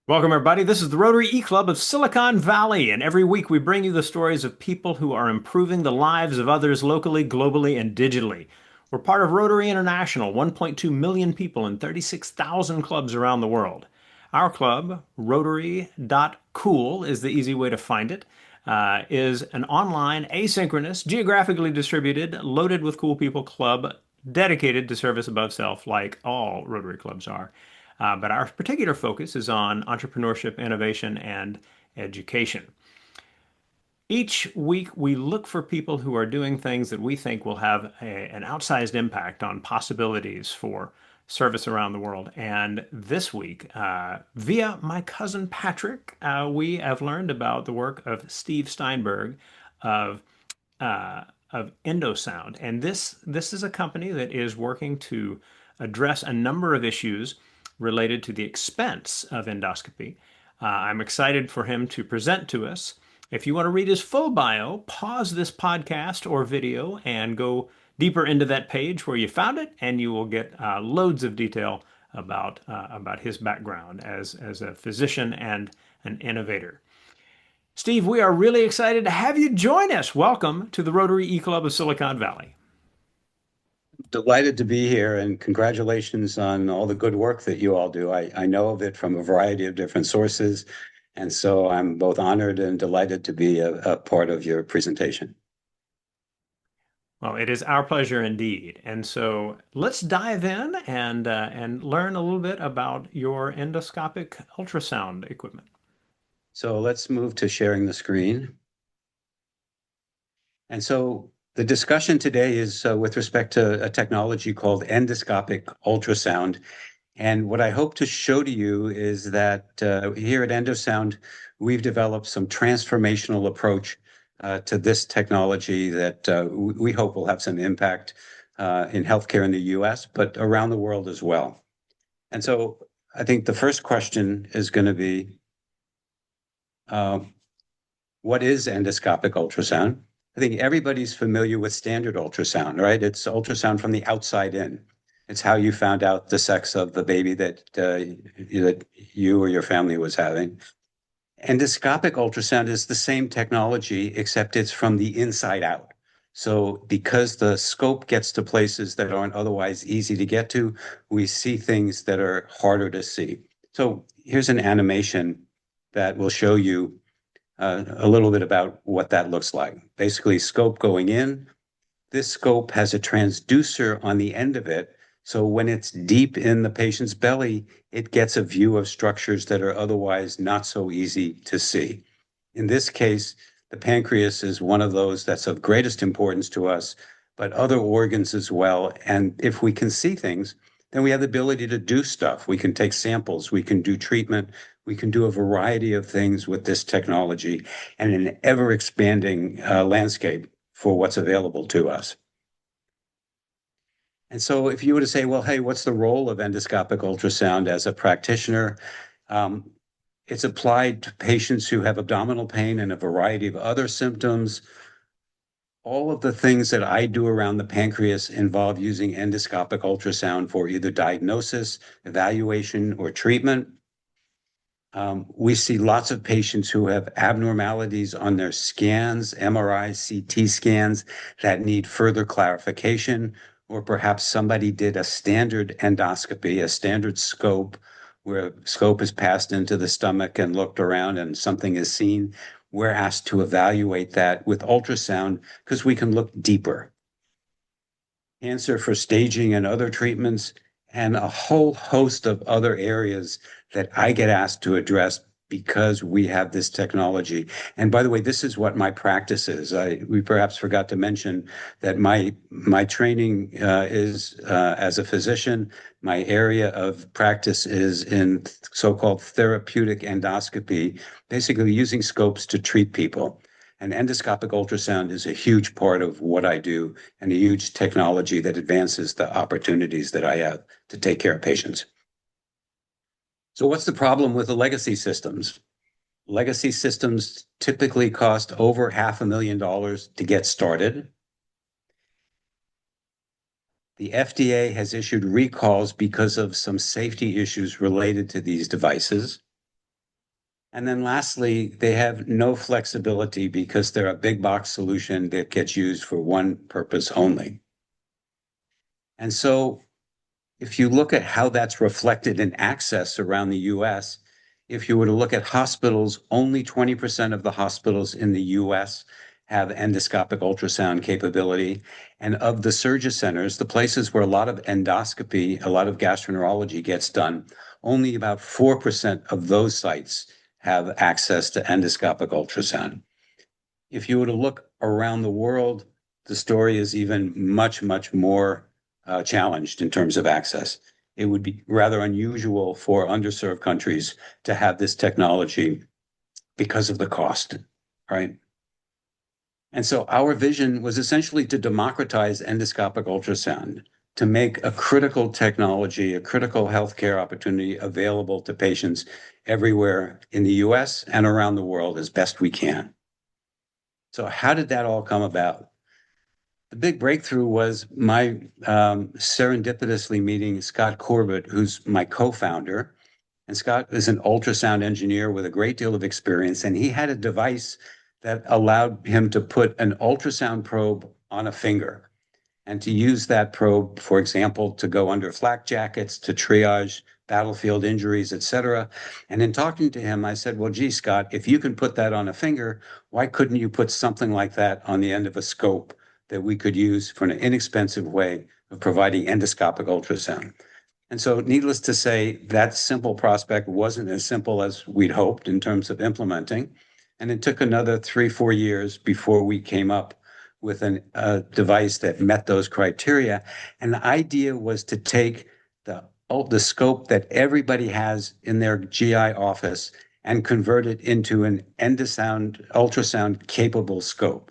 Welcome, everybody. This is the Rotary E-Club of Silicon Valley, and every week we bring you the stories of people who are improving the lives of others locally, globally, and digitally. We're part of Rotary International, 1.2 million people in 36,000 clubs around the world. Our club, Rotary.cool, is the easy way to find it, is an online, asynchronous, geographically distributed, loaded with cool people club dedicated to service above self, like all Rotary clubs are. But our particular focus is on entrepreneurship, innovation, and education. Each week, we look for people who are doing things that we think will have an outsized impact on possibilities for service around the world. And this week, via my cousin Patrick, we have learned about the work of Steve Steinberg of Endosound. And this is a company that is working to address a number of issues related to the expense of endoscopy. I'm excited for him to present to us. If you want to read his full bio, pause this podcast or video and go deeper into that page where you found it, and you will get loads of detail about his background as a physician and an innovator. Steve, we are really excited to have you join us. Welcome to the Rotary E-Club of Silicon Valley. Delighted to be here and congratulations on all the good work that you all do. I know of it from a variety of different sources, and so I'm both honored and delighted to be a part of your presentation. Well, it is our pleasure indeed. And so let's dive in and learn a little bit about your endoscopic ultrasound equipment. So let's move to sharing the screen. And so the discussion today is with respect to a technology called endoscopic ultrasound. And what I hope to show to you is that here at Endosound, we've developed some transformational approach to this technology that we hope will have some impact in healthcare in the US, but around the world as well. And so I think the first question is going to be, uh, what is endoscopic ultrasound? I think everybody's familiar with standard ultrasound, right? It's ultrasound from the outside in. It's how you found out the sex of the baby that you or your family was having. Endoscopic ultrasound is the same technology, except it's from the inside out. So because the scope gets to places that aren't otherwise easy to get to, we see things that are harder to see. So here's an animation that will show you a little bit about what that looks like. Basically, scope going in. This scope has a transducer on the end of it. So when it's deep in the patient's belly, it gets a view of structures that are otherwise not so easy to see. In this case, the pancreas is one of those that's of greatest importance to us, but other organs as well. And if we can see things, then we have the ability to do stuff. We can take samples, we can do treatment, we can do a variety of things with this technology and an ever expanding landscape for what's available to us. And so if you were to say, well, hey, what's the role of endoscopic ultrasound as a practitioner? Um, it's applied to patients who have abdominal pain and a variety of other symptoms. All of the things that I do around the pancreas involve using endoscopic ultrasound for either diagnosis, evaluation, or treatment. We see lots of patients who have abnormalities on their scans, MRI, CT scans that need further clarification, or perhaps somebody did a standard endoscopy, a standard scope, where scope is passed into the stomach and looked around and something is seen. We're asked to evaluate that with ultrasound because we can look deeper. Cancer for staging and other treatments, and a whole host of other areas that I get asked to address because we have this technology. And by the way, this is what my practice is. We perhaps forgot to mention that my training is as a physician. My area of practice is in so-called therapeutic endoscopy, basically using scopes to treat people. And endoscopic ultrasound is a huge part of what I do and a huge technology that advances the opportunities that I have to take care of patients. So what's the problem with the legacy systems? Legacy systems typically cost over $500,000 to get started. The FDA has issued recalls because of some safety issues related to these devices. And then lastly, they have no flexibility because they're a big box solution that gets used for one purpose only. And so if you look at how that's reflected in access around the US, if you were to look at hospitals, only 20% of the hospitals in the US have endoscopic ultrasound capability. And of the surgery centers, the places where a lot of endoscopy, a lot of gastroenterology gets done, only about 4% of those sites have access to endoscopic ultrasound. If you were to look around the world, the story is even much, much more challenged in terms of access. It would be rather unusual for underserved countries to have this technology because of the cost, right? And so our vision was essentially to democratize endoscopic ultrasound, to make a critical technology, a critical healthcare opportunity available to patients everywhere in the US and around the world as best we can. So how did that all come about? The big breakthrough was my serendipitously meeting Scott Corbett, who's my co-founder. And Scott is an ultrasound engineer with a great deal of experience, and he had a device that allowed him to put an ultrasound probe on a finger and to use that probe, for example, to go under flak jackets, to triage battlefield injuries, et cetera. And in talking to him, I said, well, gee, Scott, if you can put that on a finger, why couldn't you put something like that on the end of a scope that we could use for an inexpensive way of providing endoscopic ultrasound? And so, needless to say, that simple prospect wasn't as simple as we'd hoped in terms of implementing. And it took another 3-4 years before we came up with a device that met those criteria. And the idea was to take the scope that everybody has in their GI office and convert it into an ultrasound capable scope.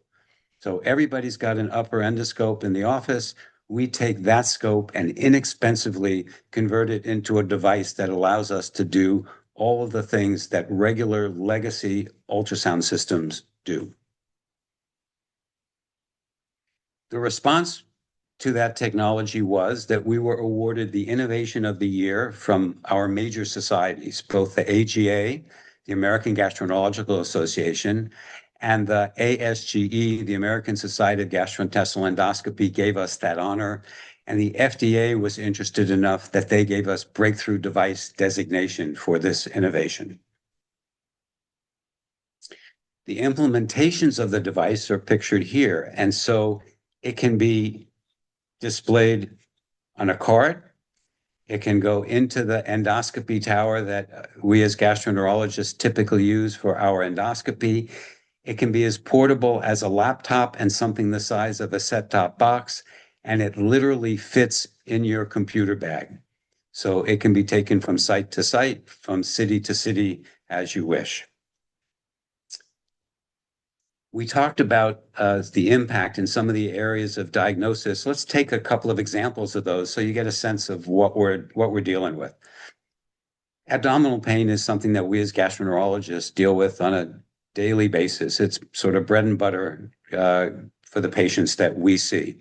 So everybody's got an upper endoscope in the office. We take that scope and inexpensively convert it into a device that allows us to do all of the things that regular legacy ultrasound systems do. The response to that technology was that we were awarded the Innovation of the Year from our major societies, both the AGA, the American Gastroenterological Association, and the ASGE, the American Society of Gastrointestinal Endoscopy, gave us that honor. And the FDA was interested enough that they gave us breakthrough device designation for this innovation. The implementations of the device are pictured here. And so it can be displayed on a cart. It can go into the endoscopy tower that we as gastroenterologists typically use for our endoscopy. It can be as portable as a laptop and something the size of a set-top box, and it literally fits in your computer bag. So it can be taken from site to site, from city to city, as you wish. We talked about the impact in some of the areas of diagnosis. Let's take a couple of examples of those so you get a sense of what we're dealing with. Abdominal pain is something that we as gastroenterologists deal with on a daily basis. It's sort of bread and butter for the patients that we see.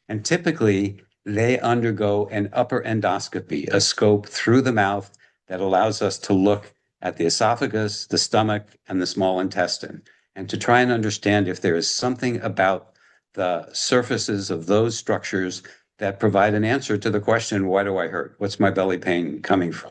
And typically, they undergo an upper endoscopy, a scope through the mouth that allows us to look at the esophagus, the stomach, and the small intestine, and to try and understand if there is something about the surfaces of those structures that provide an answer to the question, why do I hurt? What's my belly pain coming from?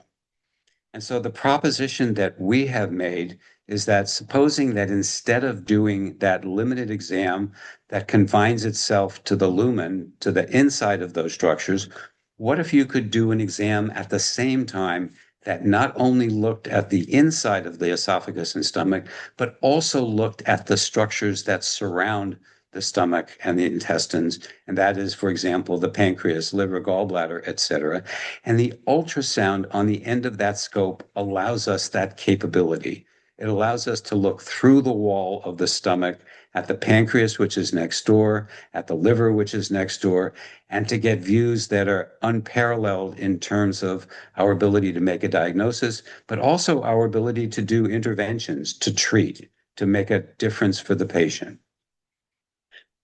And so the proposition that we have made is that supposing that instead of doing that limited exam that confines itself to the lumen, to the inside of those structures, what if you could do an exam at the same time that not only looked at the inside of the esophagus and stomach, but also looked at the structures that surround the stomach and the intestines, and that is, for example, the pancreas, liver, gallbladder, et cetera. And the ultrasound on the end of that scope allows us that capability. It allows us to look through the wall of the stomach at the pancreas, which is next door, at the liver, which is next door, and to get views that are unparalleled in terms of our ability to make a diagnosis, but also our ability to do interventions, to treat, to make a difference for the patient.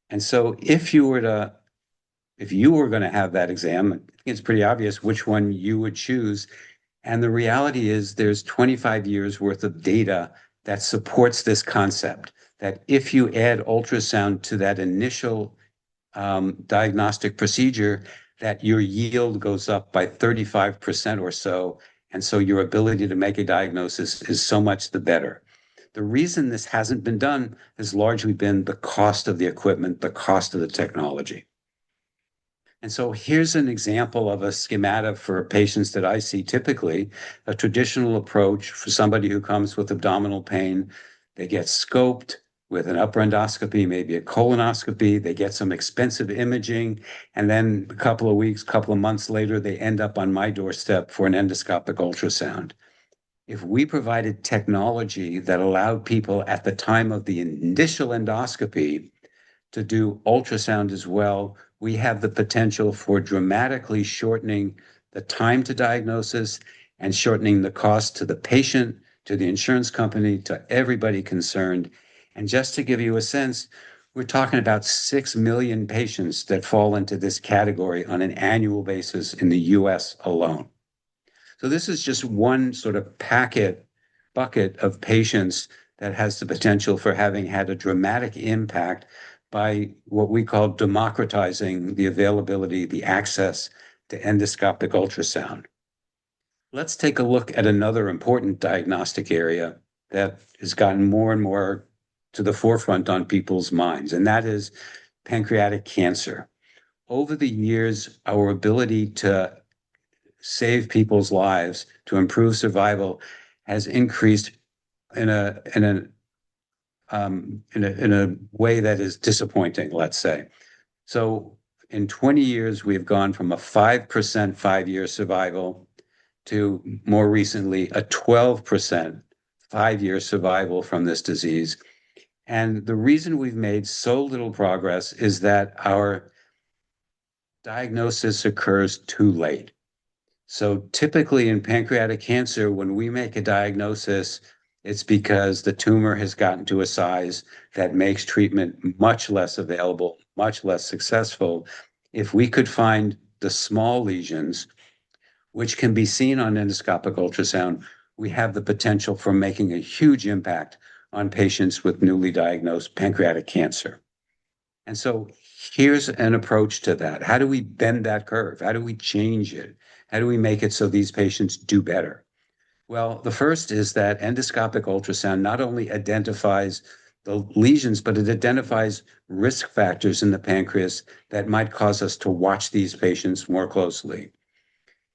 And so if you were going to have that exam, it's pretty obvious which one you would choose. And the reality is there's 25 years worth of data that supports this concept that if you add ultrasound to that initial diagnostic procedure, that your yield goes up by 35% or so. And so your ability to make a diagnosis is so much the better. The reason this hasn't been done has largely been the cost of the equipment, the cost of the technology. And so here's an example of a schematic for patients that I see typically, a traditional approach for somebody who comes with abdominal pain. They get scoped with an upper endoscopy, maybe a colonoscopy. They get some expensive imaging. And then a couple of weeks, couple of months later, they end up on my doorstep for an endoscopic ultrasound. If we provided technology that allowed people at the time of the initial endoscopy to do ultrasound as well, we have the potential for dramatically shortening the time to diagnosis and shortening the cost to the patient, to the insurance company, to everybody concerned. And just to give you a sense, we're talking about 6 million patients that fall into this category on an annual basis in the US alone. So this is just one sort of bucket of patients that has the potential for having had a dramatic impact by what we call democratizing the availability, the access to endoscopic ultrasound. Let's take a look at another important diagnostic area that has gotten more and more to the forefront on people's minds, and that is pancreatic cancer. Over the years, our ability to save people's lives, to improve survival, has increased in a way that is disappointing, let's say. So in 20 years, we've gone from a 5% 5-year survival to more recently a 12% 5-year survival from this disease. And the reason we've made so little progress is that our diagnosis occurs too late. So typically in pancreatic cancer, when we make a diagnosis, it's because the tumor has gotten to a size that makes treatment much less available, much less successful. If we could find the small lesions, which can be seen on endoscopic ultrasound, we have the potential for making a huge impact on patients with newly diagnosed pancreatic cancer. And so here's an approach to that. How do we bend that curve? How do we change it? How do we make it so these patients do better? Well, the first is that endoscopic ultrasound not only identifies the lesions, but it identifies risk factors in the pancreas that might cause us to watch these patients more closely.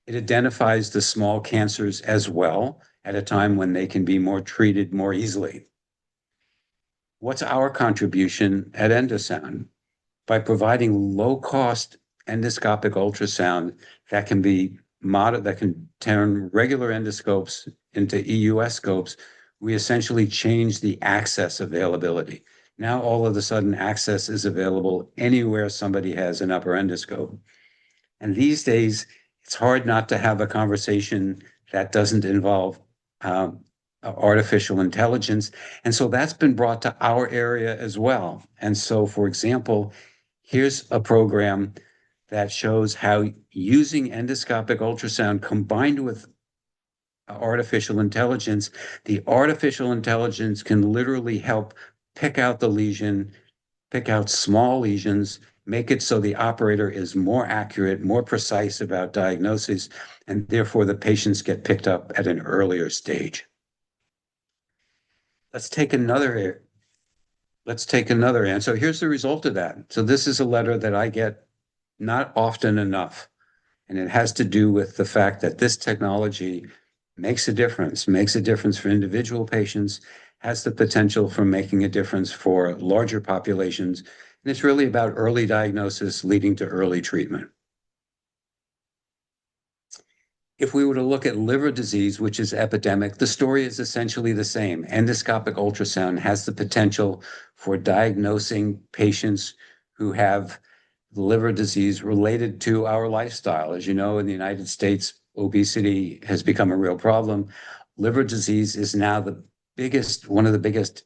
It identifies the small cancers as well at a time when they can be more treated more easily. What's our contribution at Endosound? By providing low-cost endoscopic ultrasound that can be that can turn regular endoscopes into EUS scopes, we essentially change the access availability. Now, all of a sudden, access is available anywhere somebody has an upper endoscope. And these days, it's hard not to have a conversation that doesn't involve artificial intelligence. And so that's been brought to our area as well. And so, for example, here's a program that shows how using endoscopic ultrasound combined with artificial intelligence, the artificial intelligence can literally help pick out the lesion, pick out small lesions, make it so the operator is more accurate, more precise about diagnosis, and therefore the patients get picked up at an earlier stage. Let's take another answer. So here's the result of that. So this is a letter that I get not often enough. And it has to do with the fact that this technology makes a difference for individual patients, has the potential for making a difference for larger populations. And it's really about early diagnosis leading to early treatment. If we were to look at liver disease, which is epidemic, the story is essentially the same. Endoscopic ultrasound has the potential for diagnosing patients who have liver disease related to our lifestyle. As you know, in the United States, obesity has become a real problem. Liver disease is now one of the biggest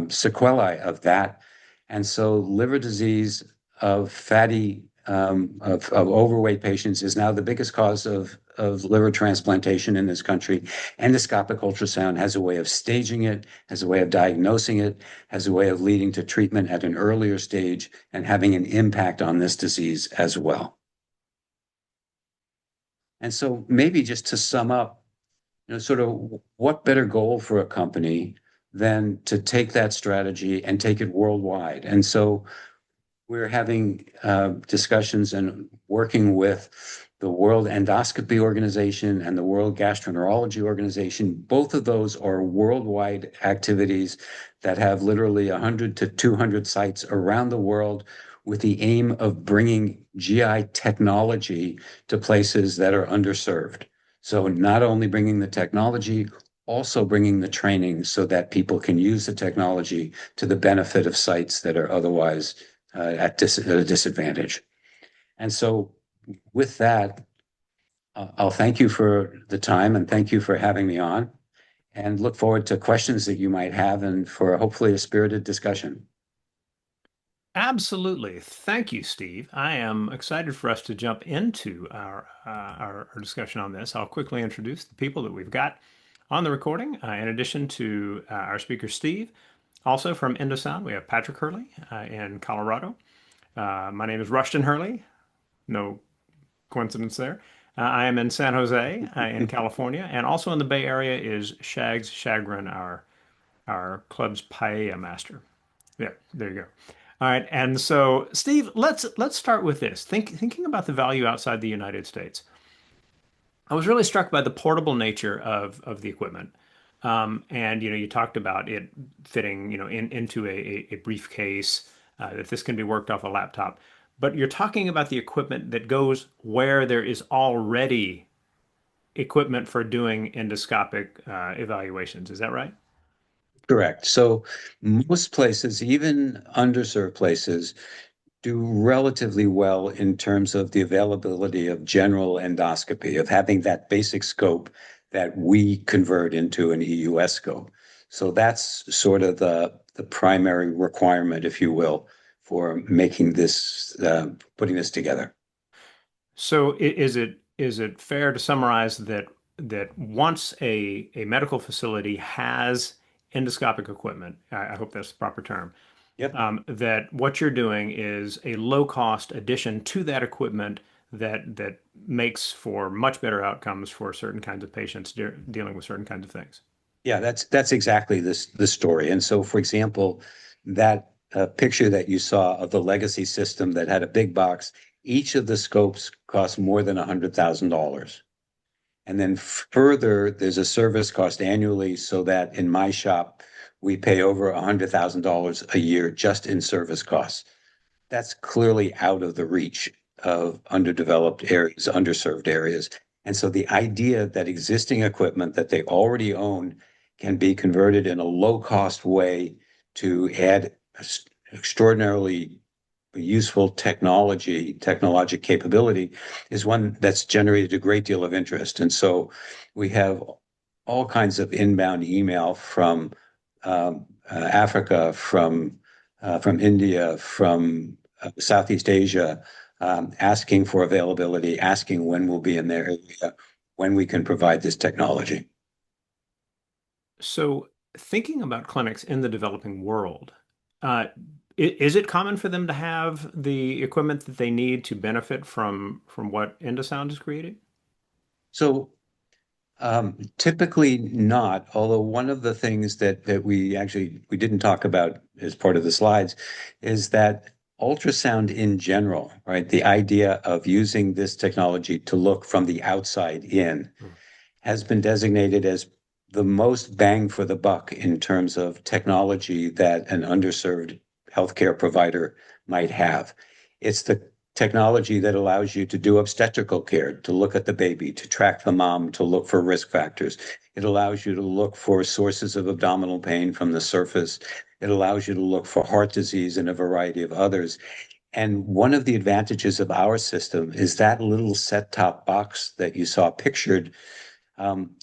sequelae of that. And so liver disease of fatty of overweight patients is now the biggest cause of liver transplantation in this country. Endoscopic ultrasound has a way of staging it, has a way of diagnosing it, has a way of leading to treatment at an earlier stage and having an impact on this disease as well. And so maybe just to sum up, sort of what better goal for a company than to take that strategy and take it worldwide. And so we're having discussions and working with the World Endoscopy Organization and the World Gastroenterology Organization. Both of those are worldwide activities that have literally 100 to 200 sites around the world with the aim of bringing GI technology to places that are underserved. So not only bringing the technology, also bringing the training so that people can use the technology to the benefit of sites that are otherwise at a disadvantage. And so with that, I'll thank you for the time and thank you for having me on and look forward to questions that you might have and for hopefully a spirited discussion. Absolutely. Thank you, Steve. I am excited for us to jump into our discussion on this. I'll quickly introduce the people that we've got on the recording. In addition to our speaker, Steve, also from Endosound, we have Patrick Hurley in Colorado. My name is Rushton Hurley. No coincidence there. I am in San Jose in California, and also in the Bay Area is Shags Shagrin, our club's paella master. Yeah, there you go. All right, and so Steve, let's start with this. Thinking about the value outside the United States, I was really struck by the portable nature of the equipment. And you talked about it fitting into a briefcase, that this can be worked off a laptop. But you're talking about the equipment that goes where there is already equipment for doing endoscopic evaluations. Is that right? Correct. So most places, even underserved places, do relatively well in terms of the availability of general endoscopy, of having that basic scope that we convert into an EUS scope. So that's sort of the primary requirement, if you will, for making this, putting this together. So is it fair to summarize that once a medical facility has endoscopic equipment, I hope that's the proper term, Yep. that what you're doing is a low cost addition to that equipment that makes for much better outcomes for certain kinds of patients dealing with certain kinds of things. Yeah, that's exactly the story. And so, for example, that picture that you saw of the legacy system that had a big box, each of the scopes cost more than $100,000. And then further, there's a service cost annually, so that in my shop, we pay over $100,000 a year just in service costs. That's clearly out of the reach of underdeveloped areas, underserved areas. And so the idea that existing equipment that they already own can be converted in a low cost way to add extraordinarily useful technologic capability is one that's generated a great deal of interest. And so we have all kinds of inbound email from Africa, from India, from Southeast Asia, asking for availability, asking when we'll be in their area, when we can provide this technology. So thinking about clinics in the developing world, uh, is it common for them to have the equipment that they need to benefit from what Endosound has created? So typically not, although one of the things that we didn't talk about as part of the slides is that ultrasound in general, right? The idea of using this technology to look from the outside in has been designated as the most bang for the buck in terms of technology that an underserved healthcare provider might have. It's the technology that allows you to do obstetrical care, to look at the baby, to track the mom, to look for risk factors. It allows you to look for sources of abdominal pain from the surface. It allows you to look for heart disease and a variety of others. And one of the advantages of our system is that little set-top box that you saw pictured um,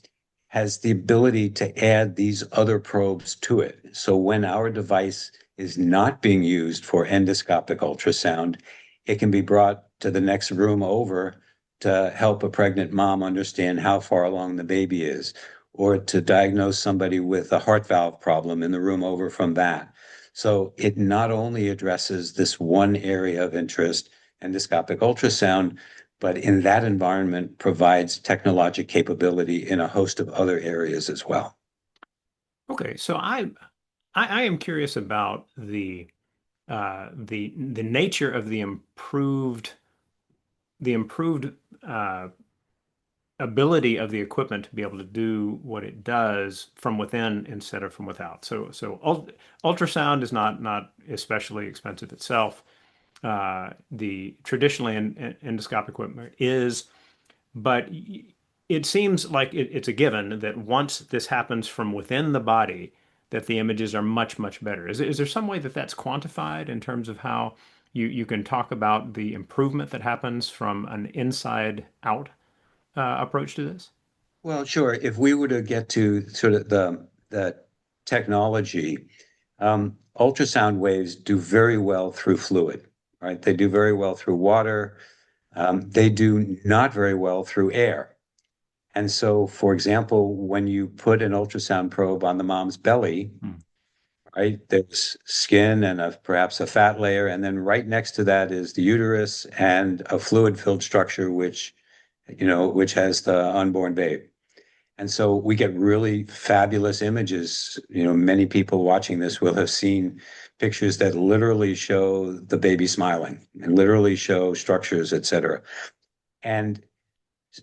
has the ability to add these other probes to it. So when our device is not being used for endoscopic ultrasound, it can be brought to the next room over to help a pregnant mom understand how far along the baby is, or to diagnose somebody with a heart valve problem in the room over from that. So it not only addresses this one area of interest, endoscopic ultrasound, but in that environment provides technologic capability in a host of other areas as well. Okay, so I am curious about the nature of the improved uh, ability of the equipment to be able to do what it does from within instead of from without. So ultrasound is not especially expensive itself. The traditionally endoscopic equipment is, but it seems like it's a given that once this happens from within the body, that the images are much, much better. Is there some way that that's quantified in terms of how you can talk about the improvement that happens from an inside out approach to this? Well, sure. If we were to get to sort of the technology, ultrasound waves do very well through fluid, right? They do very well through water. They do not very well through air. And so, for example, when you put an ultrasound probe on the mom's belly, Hmm. right, there's skin and perhaps a fat layer, and then right next to that is the uterus and a fluid-filled structure, which has the unborn babe. And so we get really fabulous images. Many people watching this will have seen pictures that literally show the baby smiling and literally show structures, et cetera. And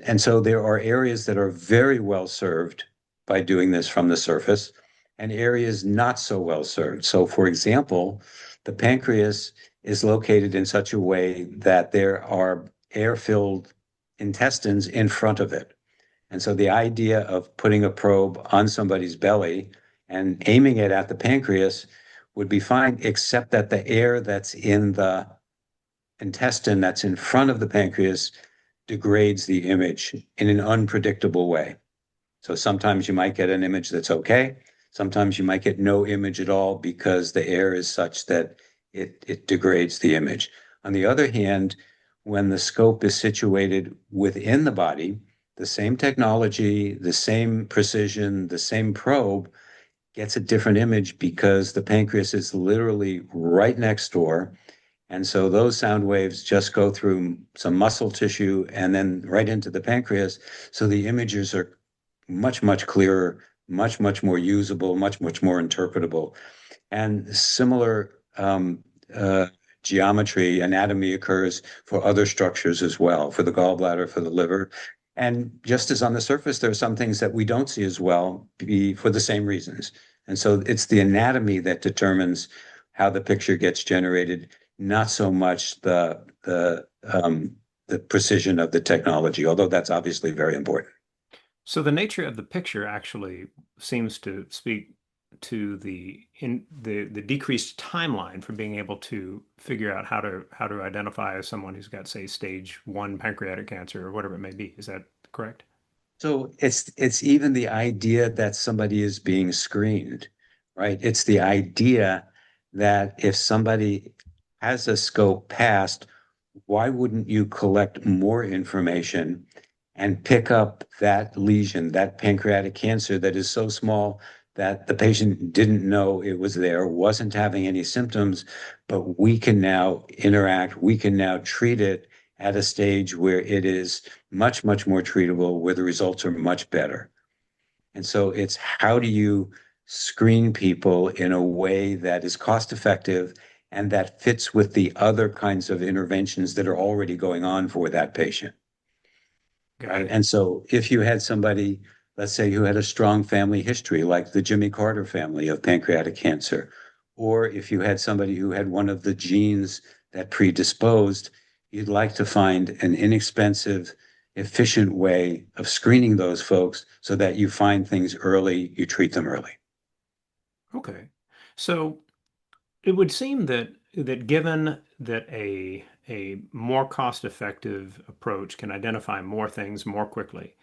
and so there are areas that are very well served by doing this from the surface and areas not so well served. So, for example, the pancreas is located in such a way that there are air-filled intestines in front of it. And so the idea of putting a probe on somebody's belly and aiming it at the pancreas would be fine, except that the air that's in the intestine that's in front of the pancreas degrades the image in an unpredictable way. So sometimes you might get an image that's okay. Sometimes you might get no image at all because the air is such that it degrades the image. On the other hand, when the scope is situated within the body, the same technology, the same precision, the same probe gets a different image because the pancreas is literally right next door. And so those sound waves just go through some muscle tissue and then right into the pancreas. So the images are much, much clearer, much, much more usable, much, much more interpretable. And similar uh, geometry, anatomy occurs for other structures as well, for the gallbladder, for the liver. And just as on the surface, there are some things that we don't see as well for the same reasons. And so it's the anatomy that determines how the picture gets generated, not so much the precision of the technology, although that's obviously very important. So the nature of the picture actually seems to speak to the decreased timeline for being able to figure out how to identify someone who's got, say, stage one pancreatic cancer or whatever it may be. Is that correct? So it's even the idea that somebody is being screened, right? It's the idea that if somebody has a scope passed, why wouldn't you collect more information and pick up that lesion, that pancreatic cancer that is so small that the patient didn't know it was there, wasn't having any symptoms, but we can now interact, we can now treat it at a stage where it is much, much more treatable, where the results are much better. And so it's how do you screen people in a way that is cost effective and that fits with the other kinds of interventions that are already going on for that patient, Got right? it. And so if you had somebody, let's say, who had a strong family history, like the Jimmy Carter family of pancreatic cancer, or if you had somebody who had one of the genes that predisposed, you'd like to find an inexpensive, efficient way of screening those folks so that you find things early, you treat them early. Okay. So it would seem that given that a more cost-effective approach can identify more things more quickly,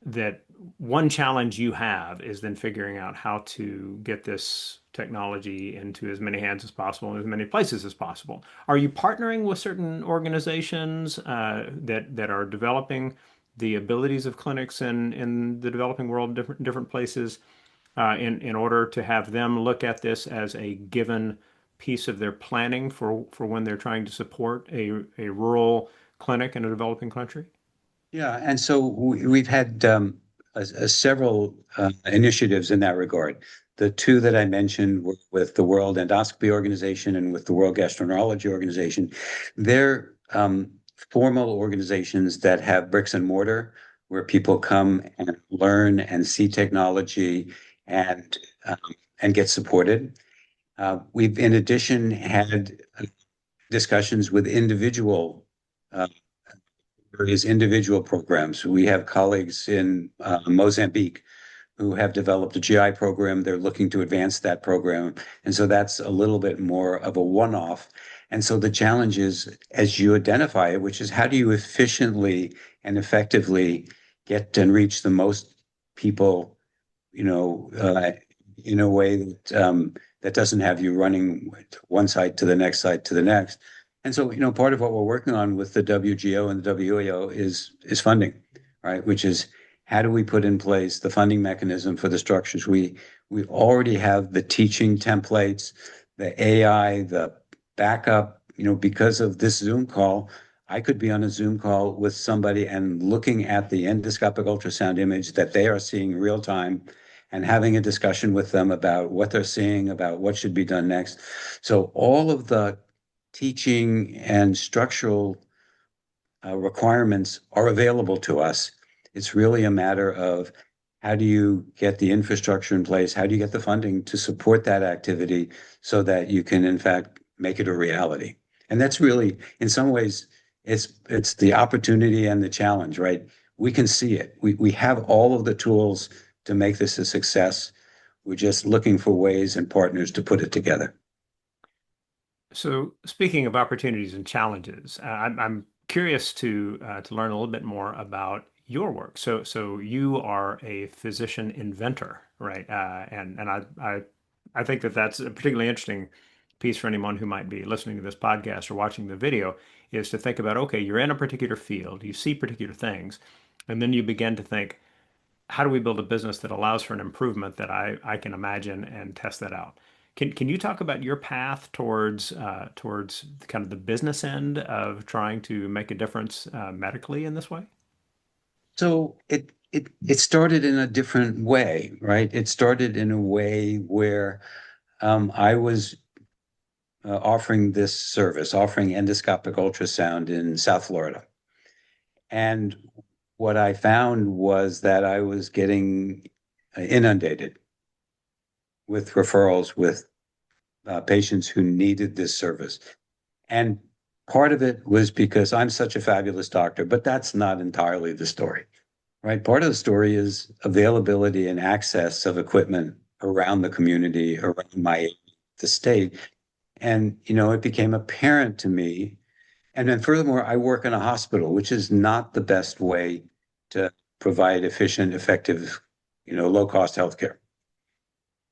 that one challenge you have is then figuring out how to get this technology into as many hands as possible in as many places as possible. Are you partnering with certain organizations that are developing the abilities of clinics in the developing world, different places, in order to have them look at this as a given piece of their planning for when they're trying to support a rural clinic in a developing country? Yeah, and so we've had several initiatives in that regard. The two that I mentioned were with the World Endoscopy Organization and with the World Gastroenterology Organization. They're formal organizations that have bricks and mortar where people come and learn and see technology and um, and get supported. We've, in addition, had discussions with uh, various individual programs. We have colleagues in Mozambique who have developed a GI program. They're looking to advance that program. And so that's a little bit more of a one-off. And so the challenge is, as you identify it, which is how do you efficiently and effectively get and reach the most people, you know, in a way that doesn't have you running one site to the next site to the next. And so, part of what we're working on with the WGO and the WAO is funding, right? Which is how do we put in place the funding mechanism for the structures? We already have the teaching templates, the AI, the backup, because of this Zoom call. I could be on a Zoom call with somebody and looking at the endoscopic ultrasound image that they are seeing real time and having a discussion with them about what they're seeing, about what should be done next. So all of the teaching and structural requirements are available to us. It's really a matter of how do you get the infrastructure in place? How do you get the funding to support that activity so that you can, in fact, make it a reality? And that's really, in some ways, it's the opportunity and the challenge, right? We can see it. We have all of the tools to make this a success. We're just looking for ways and partners to put it together. So, speaking of opportunities and challenges, I'm curious to learn a little bit more about your work. So you are a physician inventor, right? And I think that that's a particularly interesting piece for anyone who might be listening to this podcast or watching the video, is to think about, okay, you're in a particular field, you see particular things, and then you begin to think, how do we build a business that allows for an improvement that I can imagine and test that out? Can you talk about your path towards kind of the business end of trying to make a difference medically in this way? So it started in a different way, right? It started in a way where I was offering this service, offering endoscopic ultrasound in South Florida. And what I found was that I was getting inundated with referrals with patients who needed this service. And part of it was because I'm such a fabulous doctor, but that's not entirely the story, right? Part of the story is availability and access of equipment around the community, around the state. And, it became apparent to me. And then furthermore, I work in a hospital, which is not the best way to provide efficient, effective, low cost healthcare.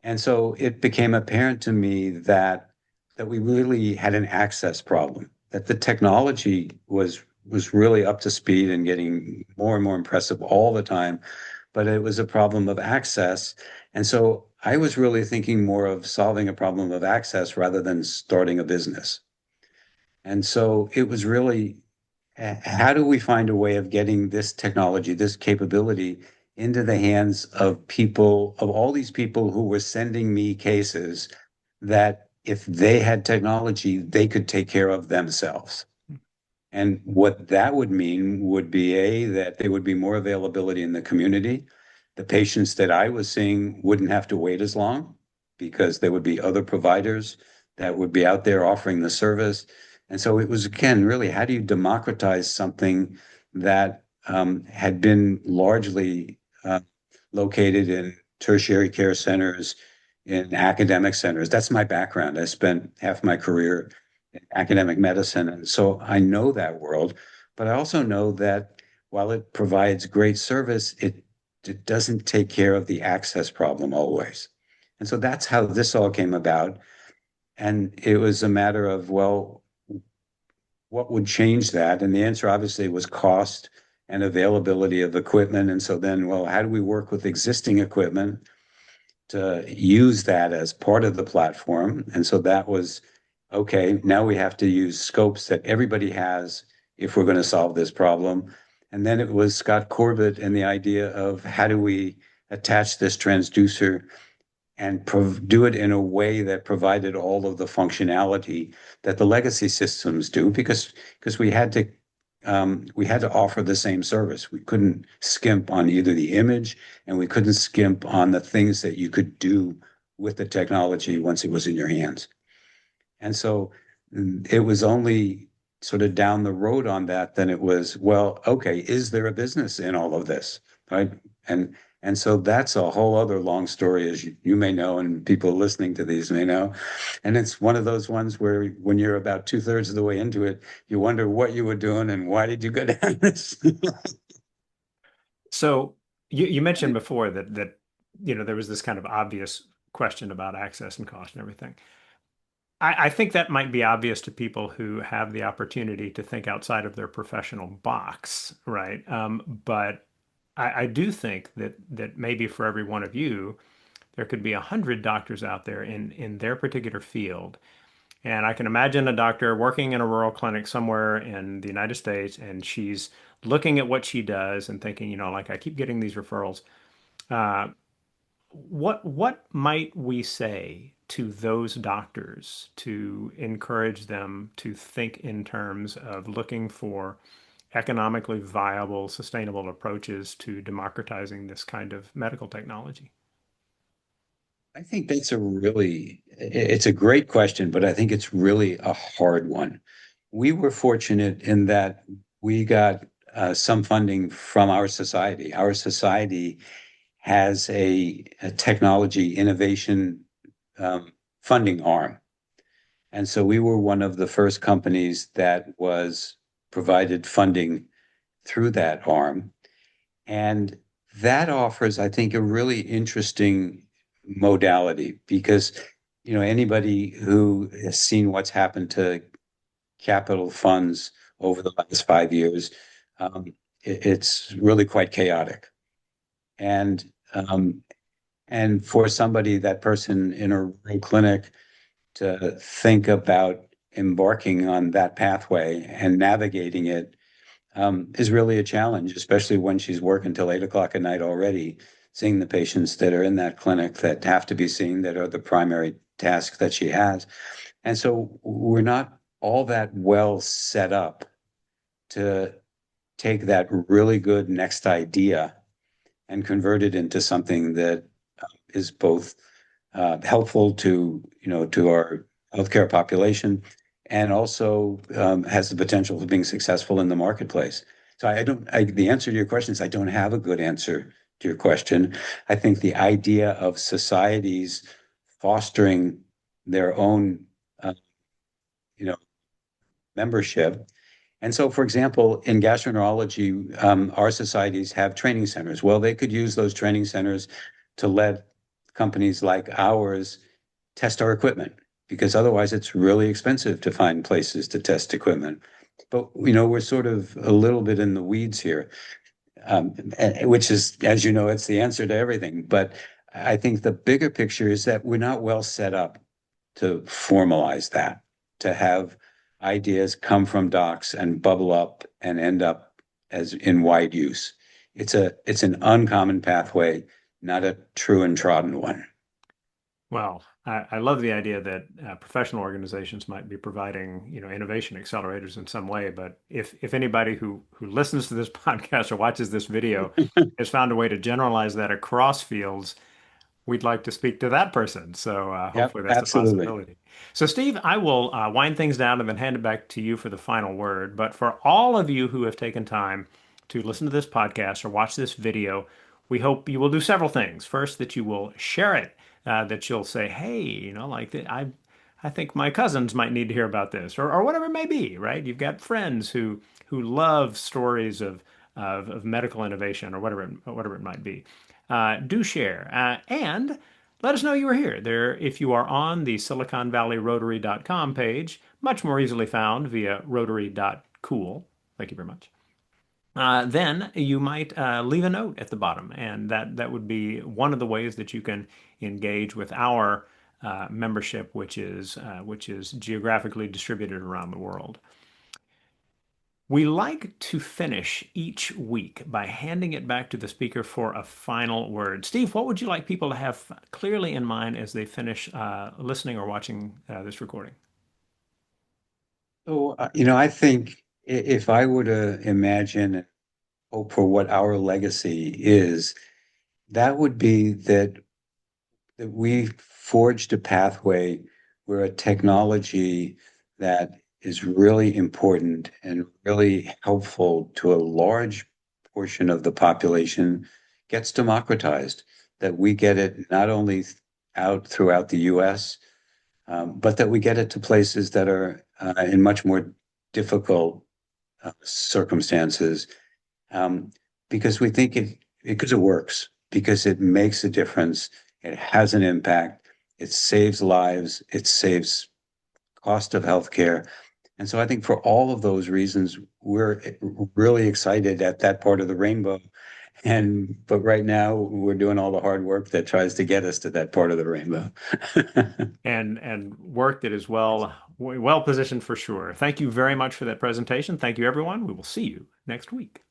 And so it became apparent to me that we really had an access problem, that the technology was really up to speed and getting more and more impressive all the time, but it was a problem of access. And so I was really thinking more of solving a problem of access rather than starting a business. And so it was really, how do we find a way of getting this technology, this capability into the hands of people, of all these people who were sending me cases that if they had technology, they could take care of themselves. And what that would mean would be that there would be more availability in the community. The patients that I was seeing wouldn't have to wait as long because there would be other providers that would be out there offering the service. And so it was, again, really, how do you democratize something that had been largely located in tertiary care centers, in academic centers? That's my background. I spent half my career in academic medicine. And so I know that world, but I also know that while it provides great service, it doesn't take care of the access problem always. And so that's how this all came about. And it was a matter of, well, what would change that? And the answer obviously was cost and availability of equipment. And so then, well, how do we work with existing equipment to use that as part of the platform? And so that was okay. Now we have to use scopes that everybody has if we're going to solve this problem. And then it was Scott Corbett and the idea of how do we attach this transducer and do it in a way that provided all of the functionality that the legacy systems do, because we had to offer the same service. We couldn't skimp on either the image, and we couldn't skimp on the things that you could do with the technology once it was in your hands. And so it was only sort of down the road on that, then it was, well, okay, is there a business in all of this? Right. And and so that's a whole other long story, as you may know, and people listening to these may know. And it's one of those ones where when you're about two-thirds of the way into it, you wonder what you were doing and why did you go down this? So you mentioned before that there was this kind of obvious question about access and cost and everything. I think that might be obvious to people who have the opportunity to think outside of their professional box, right? But I do think that maybe for every one of you, there could be 100 doctors out there in their particular field. And I can imagine a doctor working in a rural clinic somewhere in the United States, and she's looking at what she does and thinking, like I keep getting these referrals. Uh, what might we say to those doctors to encourage them to think in terms of looking for economically viable, sustainable approaches to democratizing this kind of medical technology? I think it's a great question, but I think it's really a hard one. We were fortunate in that we got some funding from our society. Our society has a technology innovation funding arm. And so we were one of the first companies that was provided funding through that arm. And that offers, I think, a really interesting modality because, anybody who has seen what's happened to capital funds over the last 5 years, it's really quite chaotic. And um, and for somebody, that person in a rural clinic, to think about embarking on that pathway and navigating it is really a challenge, especially when she's working till 8 o'clock at night already, seeing the patients that are in that clinic that have to be seen, that are the primary task that she has. And so we're not all that well set up to take that really good next idea and convert it into something that is both helpful to our healthcare population and also has the potential of being successful in the marketplace. So the answer to your question is I don't have a good answer to your question. I think the idea of societies fostering their own, uh, you know, membership. And so, for example, in gastroenterology, our societies have training centers. Well, they could use those training centers to let companies like ours test our equipment because otherwise it's really expensive to find places to test equipment. But we're sort of a little bit in the weeds here, which is, as you know, it's the answer to everything. But I think the bigger picture is that we're not well set up to formalize that, to have ideas come from docs and bubble up and end up as in wide use. It's an uncommon pathway, not a true and trodden one. Well, I love the idea that professional organizations might be providing, innovation accelerators in some way. But if anybody who listens to this podcast or watches this video has found a way to generalize that across fields, we'd like to speak to that person. So Yep, hopefully that's a absolutely. possibility. So Steve, I will wind things down and then hand it back to you for the final word. But for all of you who have taken time to listen to this podcast or watch this video, we hope you will do several things. First, that you will share it, that you'll say, hey, I think my cousins might need to hear about this, or whatever it may be, right? You've got friends who love stories of of medical innovation or whatever it might be. Do share and let us know you were here. There, if you are on the SiliconValleyRotary.com page, much more easily found via Rotary.cool. Thank you very much. Then you might leave a note at the bottom, and that would be one of the ways that you can engage with our membership, which is geographically distributed around the world. We like to finish each week by handing it back to the speaker for a final word. Steve, what would you like people to have clearly in mind as they finish listening or watching this recording? So, I think if I were to imagine and hope for what our legacy is, that would be that we forged a pathway where a technology that is really important and really helpful to a large portion of the population gets democratized, that we get it not only out throughout the US, but that we get it to places that are in much more difficult circumstances, um, because we think because it works, because it makes a difference, it has an impact, it saves lives, it saves cost of healthcare. And so I think for all of those reasons, we're really excited at that part of the rainbow. But right now we're doing all the hard work that tries to get us to that part of the rainbow. And work that is well positioned for sure. Thank you very much for that presentation. Thank you, everyone. We will see you next week.